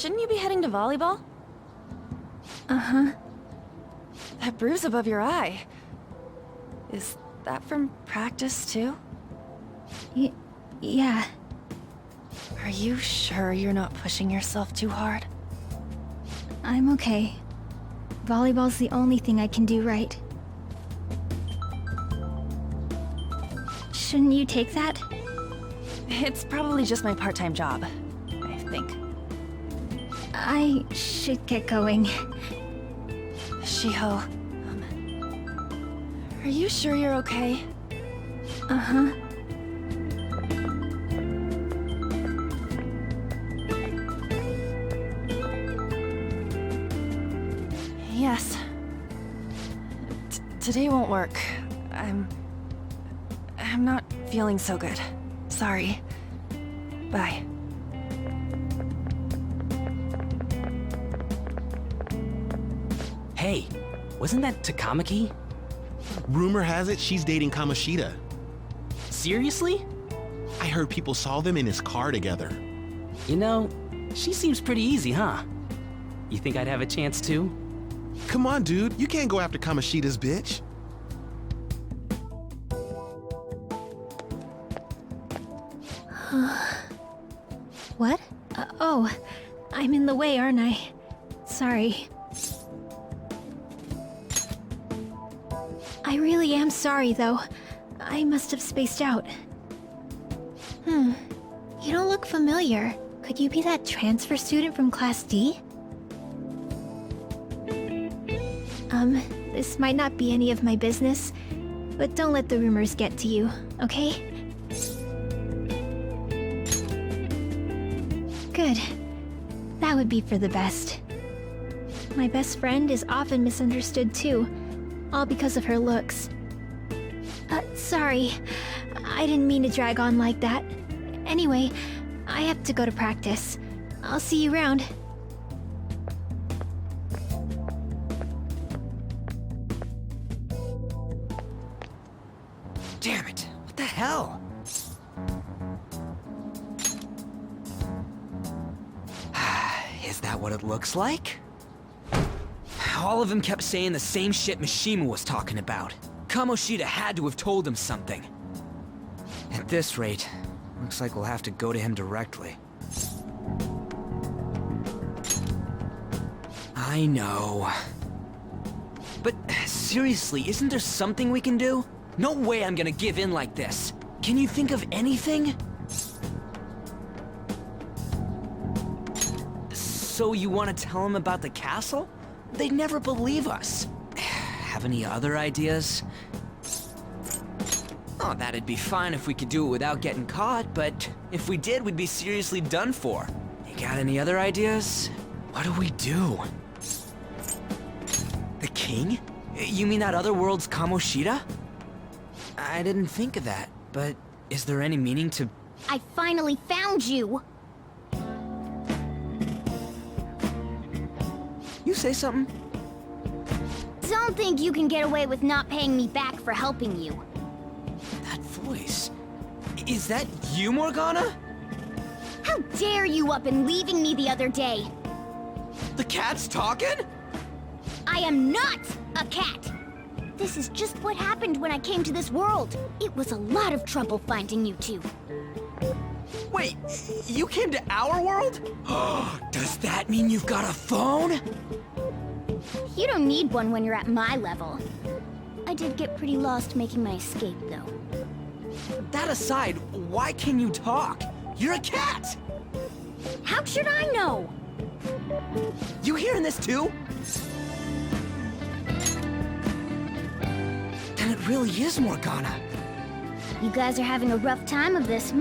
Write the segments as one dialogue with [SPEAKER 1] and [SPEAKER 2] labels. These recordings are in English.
[SPEAKER 1] shouldn't you be heading to volleyball?
[SPEAKER 2] Uh-huh.
[SPEAKER 1] That bruise above your eye. Is that from practice, too?
[SPEAKER 2] Yeah.
[SPEAKER 1] Are you sure you're not pushing yourself too hard?
[SPEAKER 2] I'm okay. Volleyball's the only thing I can do right. Shouldn't you take that?
[SPEAKER 1] It's probably just my part-time job, I think.
[SPEAKER 2] I should get going.
[SPEAKER 1] Shiho, are you sure you're okay?
[SPEAKER 2] Uh-huh.
[SPEAKER 1] Yes. Today won't work. I'm not feeling so good. Sorry. Bye.
[SPEAKER 3] Hey, wasn't that Takamaki?
[SPEAKER 4] Rumor has it she's dating Kamoshida.
[SPEAKER 3] Seriously?
[SPEAKER 4] I heard people saw them in his car together.
[SPEAKER 3] You know, she seems pretty easy, huh? You think I'd have a chance too?
[SPEAKER 4] Come on, dude. You can't go after Kamoshida's bitch.
[SPEAKER 2] What? Oh, I'm in the way, aren't I? Sorry. I really am sorry, though. I must have spaced out. You don't look familiar. Could you be that transfer student from Class D? This might not be any of my business, but don't let the rumors get to you, okay? Good. That would be for the best. My best friend is often misunderstood too, all because of her looks. Sorry. I didn't mean to drag on like that. Anyway, I have to go to practice. I'll see you around.
[SPEAKER 3] Damn it, what the hell? Is that what it looks like? All of them kept saying the same shit Mishima was talking about. Kamoshida had to have told him something. At this rate, looks like we'll have to go to him directly. I know. But seriously, isn't there something we can do? No way I'm gonna give in like this. Can you think of anything? So you want to tell him about the castle? They'd never believe us. Have any other ideas? Oh, that'd be fine if we could do it without getting caught, but if we did, we'd be seriously done for. You got any other ideas? What do we do? The king? You mean that other world's Kamoshida? I didn't think of that, but is there any meaning to...
[SPEAKER 5] I finally found you!
[SPEAKER 3] You say something?
[SPEAKER 5] Don't think you can get away with not paying me back for helping you.
[SPEAKER 3] That voice... Is that you, Morgana?
[SPEAKER 5] How dare you up and leaving me the other day?
[SPEAKER 3] The cat's talking?
[SPEAKER 5] I am not a cat! This is just what happened when I came to this world. It was a lot of trouble finding you two.
[SPEAKER 3] Wait, you came to our world? Does that mean you've got a phone?
[SPEAKER 5] You don't need one when you're at my level. I did get pretty lost making my escape, though.
[SPEAKER 3] That aside, why can you talk? You're a cat!
[SPEAKER 5] How should I know?
[SPEAKER 3] You hearing this too? Then it really is Morgana.
[SPEAKER 5] You guys are having a rough time of this,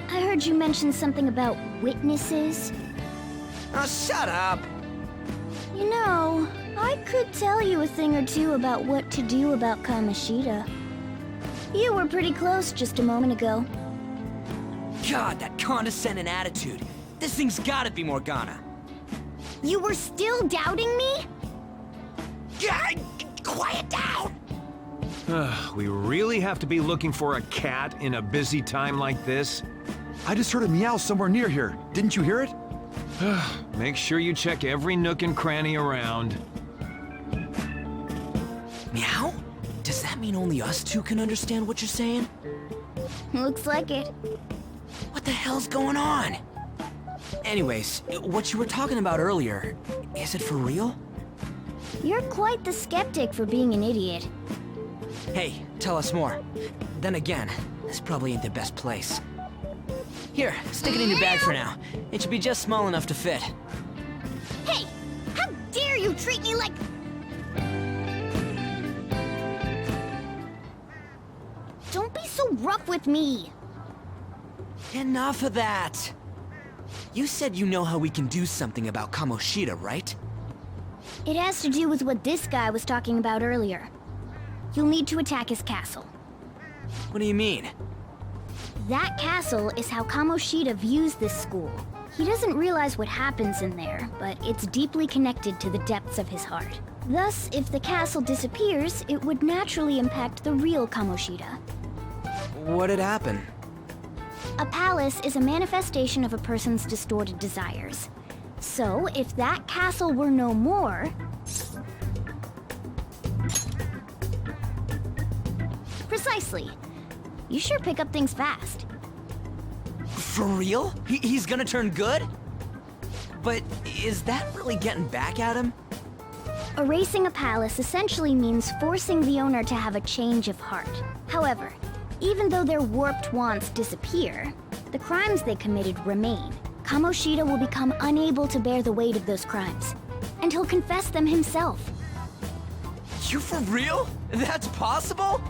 [SPEAKER 5] I heard you mention something about witnesses.
[SPEAKER 3] Oh, shut up!
[SPEAKER 5] You know, I could tell you a thing or two about what to do about Kamoshida. You were pretty close just a moment ago.
[SPEAKER 3] God, that condescending attitude. This thing's gotta be Morgana.
[SPEAKER 5] You were still doubting me?
[SPEAKER 3] Yeah, quiet down!
[SPEAKER 6] We really have to be looking for a cat in a busy time like this?
[SPEAKER 7] I just heard a meow somewhere near here. Didn't you hear it?
[SPEAKER 6] Make sure you check every nook and cranny around.
[SPEAKER 3] Meow? Does that mean only us two can understand what you're saying?
[SPEAKER 5] Looks like it.
[SPEAKER 3] What the hell's going on? Anyways, what you were talking about earlier, is it for real?
[SPEAKER 5] You're quite the skeptic for being an idiot.
[SPEAKER 3] Hey, tell us more. Then again, this probably ain't the best place. Here, stick it in your bag for now. It should be just small enough to fit.
[SPEAKER 5] Hey! How dare you treat me like... Don't be so rough with me!
[SPEAKER 3] Enough of that! You said you know how we can do something about Kamoshida, right?
[SPEAKER 5] It has to do with what this guy was talking about earlier. You'll need to attack his castle.
[SPEAKER 3] What do you mean?
[SPEAKER 5] That castle is how Kamoshida views this school. He doesn't realize what happens in there, but it's deeply connected to the depths of his heart. Thus, if the castle disappears, it would naturally impact the real Kamoshida.
[SPEAKER 3] What'd happen?
[SPEAKER 5] A palace is a manifestation of a person's distorted desires. So, if that castle were no more... Precisely. You sure pick up things fast.
[SPEAKER 3] For real? He's gonna turn good? But is that really getting back at him?
[SPEAKER 5] Erasing a palace essentially means forcing the owner to have a change of heart. However, even though their warped wants disappear, the crimes they committed remain. Kamoshida will become unable to bear the weight of those crimes, and he'll confess them himself.
[SPEAKER 3] You for real? That's possible?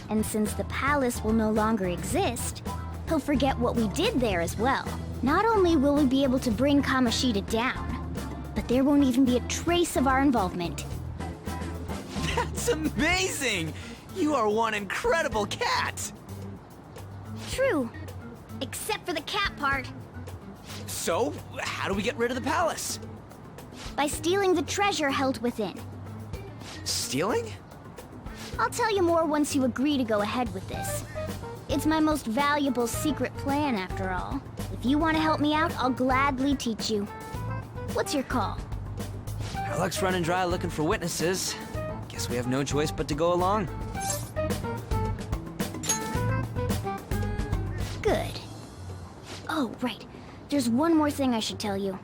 [SPEAKER 5] And since the palace will no longer exist, he'll forget what we did there as well. Not only will we be able to bring Kamoshida down, but there won't even be a trace of our involvement.
[SPEAKER 3] That's amazing! You are one incredible cat!
[SPEAKER 5] True. Except for the cat part.
[SPEAKER 3] So, how do we get rid of the palace?
[SPEAKER 5] By stealing the treasure held within.
[SPEAKER 3] Stealing?
[SPEAKER 5] I'll tell you more once you agree to go ahead with this. It's my most valuable secret plan, after all. If you want to help me out, I'll gladly teach you. What's your call?
[SPEAKER 3] Our luck's running dry looking for witnesses. Guess we have no choice but to go along.
[SPEAKER 5] Good. Oh, right. There's one more thing I should tell you.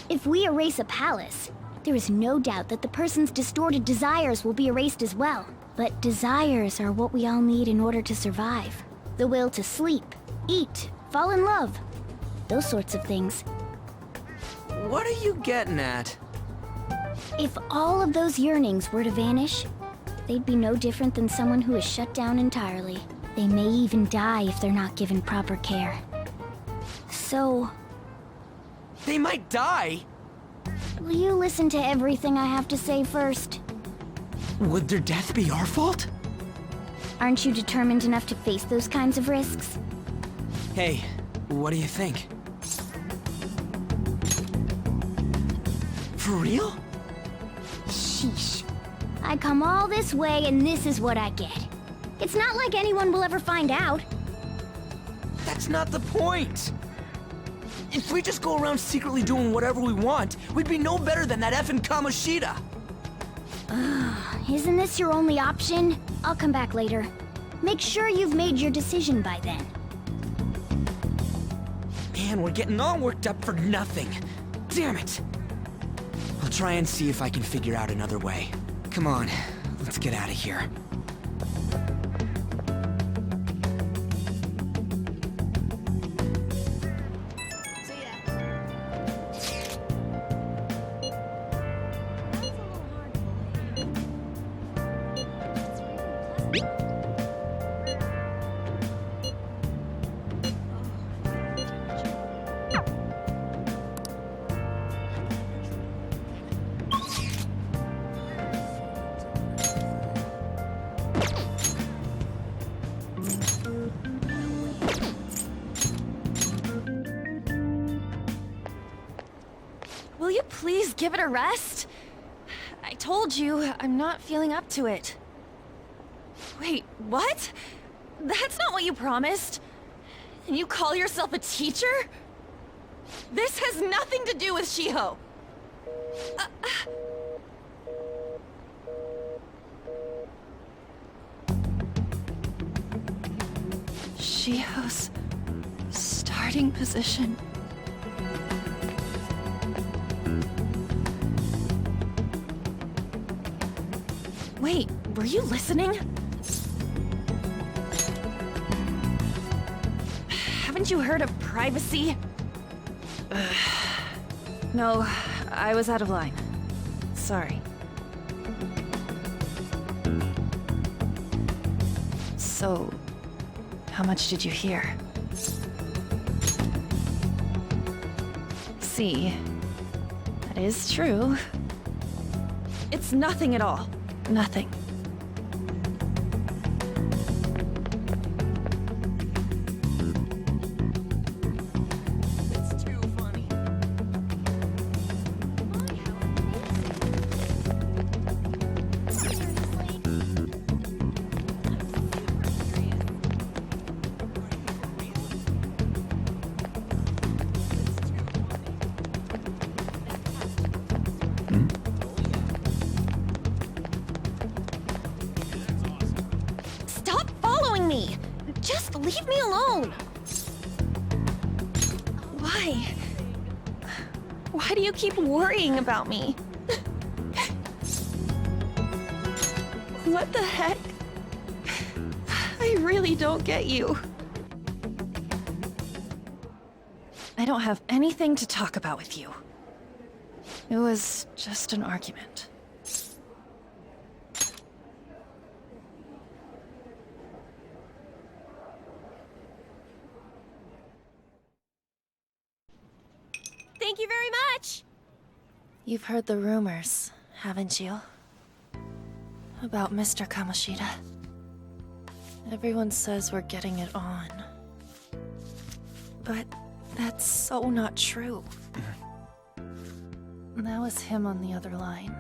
[SPEAKER 5] If we erase a palace, there is no doubt that the person's distorted desires will be erased as well. But desires are what we all need in order to survive. The will to sleep, eat, fall in love. Those sorts of things.
[SPEAKER 3] What are you getting at?
[SPEAKER 5] If all of those yearnings were to vanish, they'd be no different than someone who is shut down entirely. They may even die if they're not given proper care. So,
[SPEAKER 3] They might die!
[SPEAKER 5] will you listen to everything I have to say first?
[SPEAKER 3] Would their death be our fault?
[SPEAKER 5] Aren't you determined enough to face those kinds of risks?
[SPEAKER 3] Hey, what do you think? For real?
[SPEAKER 5] Sheesh. I come all this way and this is what I get. It's not like anyone will ever find out.
[SPEAKER 3] That's not the point! If we just go around secretly doing whatever we want, we'd be no better than that effing Kamoshida!
[SPEAKER 5] Isn't this your only option? I'll come back later. Make sure you've made your decision by then.
[SPEAKER 3] Man, we're getting all worked up for nothing. Damn it! I'll try and see if I can figure out another way. Come on, let's get out of here.
[SPEAKER 1] Will you please give it a rest? I told you, I'm not feeling up to it. Wait, what? That's not what you promised. And you call yourself a teacher? This has nothing to do with Shiho! Shiho's starting position. Wait, were you listening? Haven't you heard of privacy? No, I was out of line. Sorry. So, how much did you hear? See, that is true. It's nothing at all. Nothing. It's too funny. Stop following me! Just leave me alone! Why? Why do you keep worrying about me? What the heck? I really don't get you. I don't have anything to talk about with you. It was just an argument.
[SPEAKER 5] Thank you very much!
[SPEAKER 1] You've heard the rumors, haven't you? About Mr. Kamoshida. Everyone says we're getting it on. But that's so not true. That was him on the other line.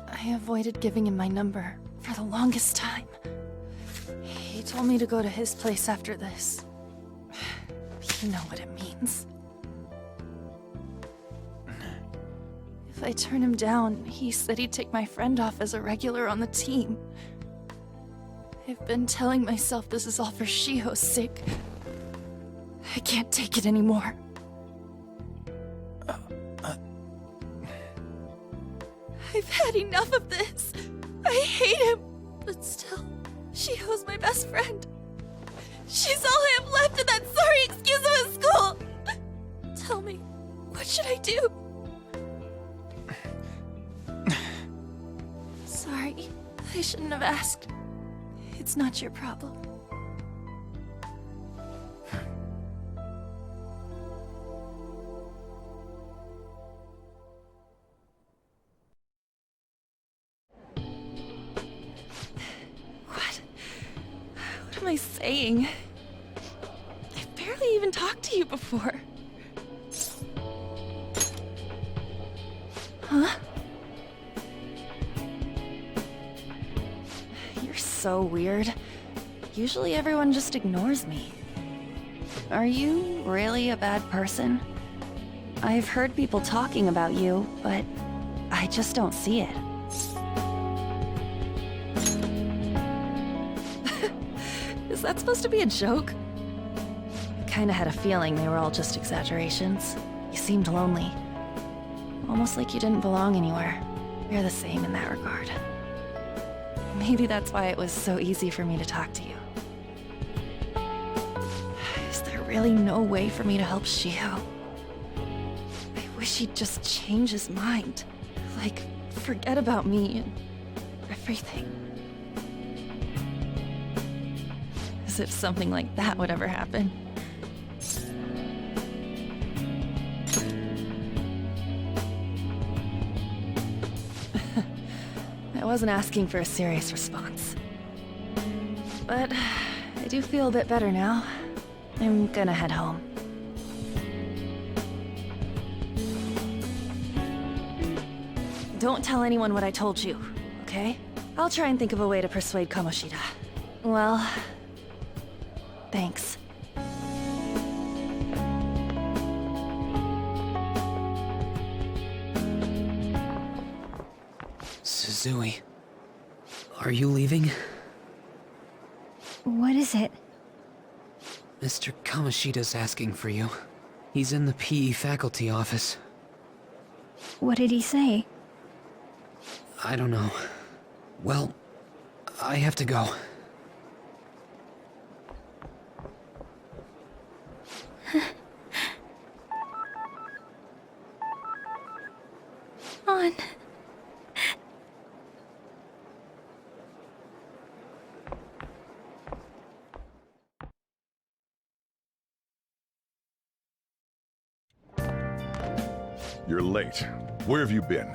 [SPEAKER 1] I avoided giving him my number for the longest time. He told me to go to his place after this. You know what it means. If I turn him down, he said he'd take my friend off as a regular on the team. I've been telling myself this is all for Shiho's sake. I can't take it anymore. I've had enough of this. I hate him. But still, Shiho's my best friend. She's all I have left in that sorry excuse of a school. Tell me, what should I do? Sorry, I shouldn't have asked. It's not your problem. What am I saying? I've barely even talked to you before. Huh? You're so weird. Usually everyone just ignores me. Are you really a bad person? I've heard people talking about you, but I just don't see it. Is that supposed to be a joke? I kinda had a feeling they were all just exaggerations. You seemed lonely. Almost like you didn't belong anywhere. You're the same in that regard. Maybe that's why it was so easy for me to talk to you. Is there really no way for me to help Shiho? I wish he'd just change his mind. Like, forget about me and everything. As if something like that would ever happen. I wasn't asking for a serious response. But I do feel a bit better now. I'm gonna head home. Don't tell anyone what I told you, okay? I'll try and think of a way to persuade Kamoshida. Well, thanks.
[SPEAKER 3] Uzui. Are you leaving?
[SPEAKER 2] What is it?
[SPEAKER 3] Mr. Kamoshida's asking for you. He's in the PE faculty office.
[SPEAKER 2] What did he say?
[SPEAKER 3] I don't know. Well, I have to go.
[SPEAKER 2] On.
[SPEAKER 7] You're late. Where have you been?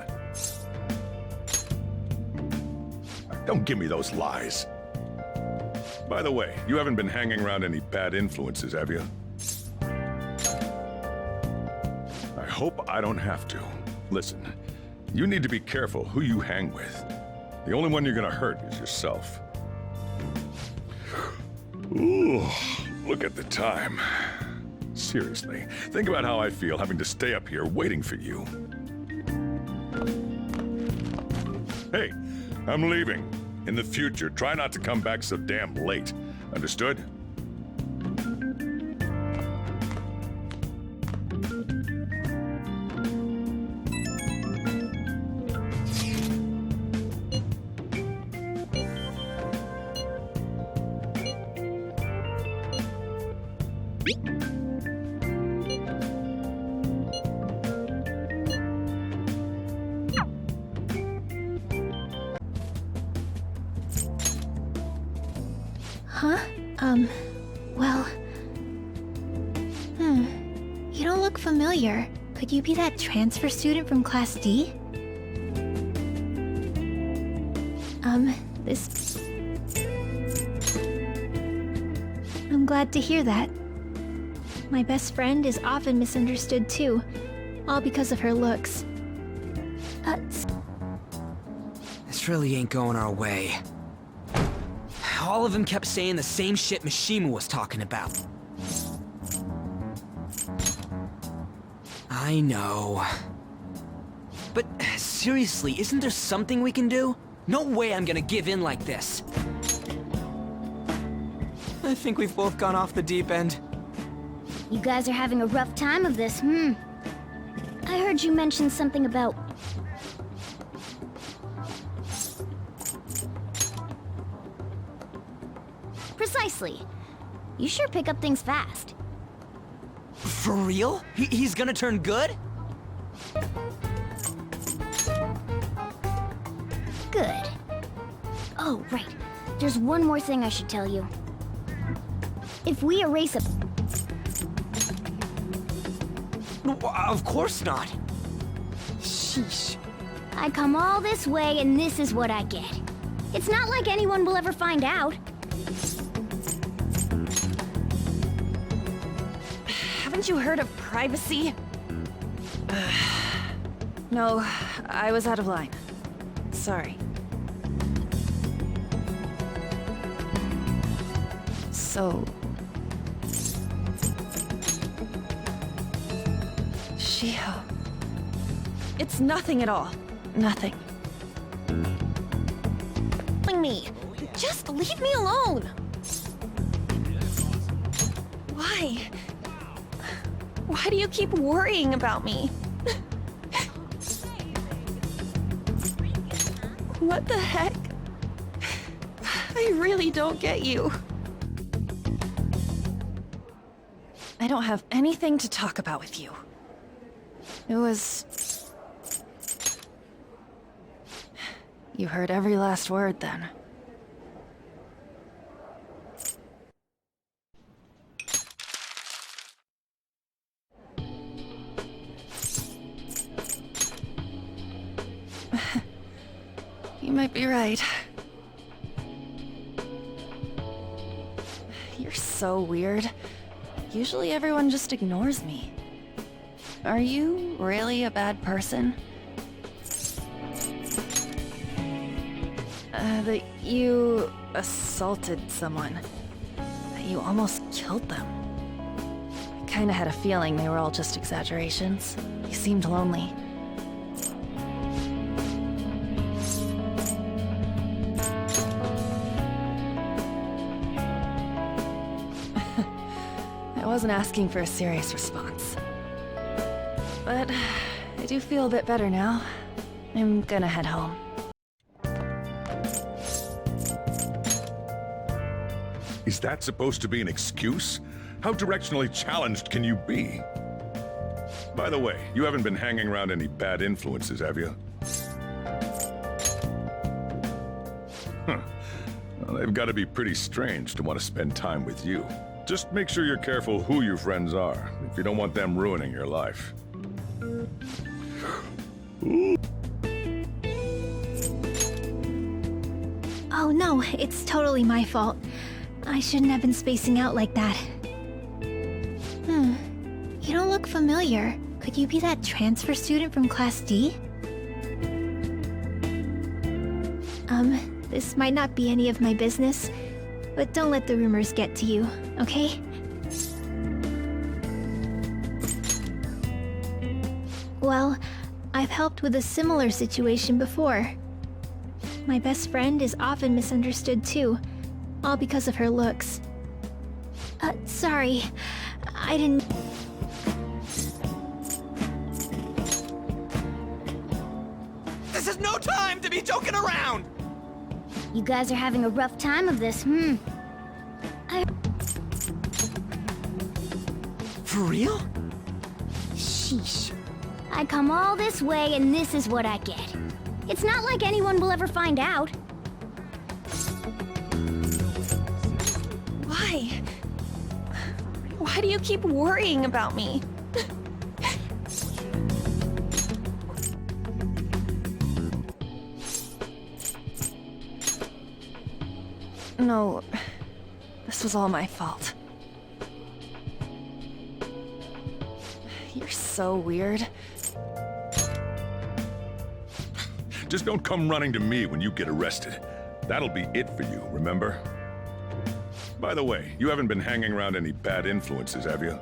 [SPEAKER 7] Don't give me those lies. By the way, you haven't been hanging around any bad influences, have you? I hope I don't have to. Listen, you need to be careful who you hang with. The only one you're gonna hurt is yourself. Ooh, look at the time. Seriously, think about how I feel having to stay up here waiting for you. Hey, I'm leaving. In the future, try not to come back so damn late. Understood?
[SPEAKER 2] Huh? Well... You don't look familiar. Could you be that transfer student from Class D? This... I'm glad to hear that. My best friend is often misunderstood too, all because of her looks.
[SPEAKER 3] This really ain't going our way. All of them kept saying the same shit Mishima was talking about. I know. But seriously, isn't there something we can do? No way I'm gonna give in like this. I think we've both gone off the deep end.
[SPEAKER 5] You guys are having a rough time of this, I heard you mention something about... Precisely. You sure pick up things fast.
[SPEAKER 3] For real? He's gonna turn good?
[SPEAKER 5] Good. Oh, right. There's one more thing I should tell you. If we erase a...
[SPEAKER 3] No, of course not.
[SPEAKER 5] Sheesh. I come all this way and this is what I get. It's not like anyone will ever find out.
[SPEAKER 1] Haven't you heard of privacy? No, I was out of line. Sorry. So... Shiho... It's nothing at all. Nothing. Me. Just leave me alone! Why? Why do you keep worrying about me? What the heck? I really don't get you. I don't have anything to talk about with you. It was... You heard every last word then. You might be right. You're so weird. Usually everyone just ignores me. Are you really a bad person? That you assaulted someone. That you almost killed them. I kinda had a feeling they were all just exaggerations. You seemed lonely. wasn't asking for a serious response. But I do feel a bit better now. I'm gonna head home.
[SPEAKER 7] Is that supposed to be an excuse? How directionally challenged can you be? By the way, you haven't been hanging around any bad influences, have you? Huh. Well, they've got to be pretty strange to want to spend time with you. Just make sure you're careful who your friends are, if you don't want them ruining your life.
[SPEAKER 2] Oh no, it's totally my fault. I shouldn't have been spacing out like that. You don't look familiar. Could you be that transfer student from Class D? This might not be any of my business, but don't let the rumors get to you, okay? Well, I've helped with a similar situation before. My best friend is often misunderstood too, all because of her looks. Sorry. I didn't...
[SPEAKER 3] This is no time to be joking around!
[SPEAKER 5] You guys are having a rough time of this,
[SPEAKER 3] For real?
[SPEAKER 5] Sheesh. I come all this way and this is what I get. It's not like anyone will ever find out.
[SPEAKER 1] Why? Why do you keep worrying about me? No, this was all my fault. You're so weird.
[SPEAKER 7] Just don't come running to me when you get arrested. That'll be it for you, remember? By the way, you haven't been hanging around any bad influences, have you?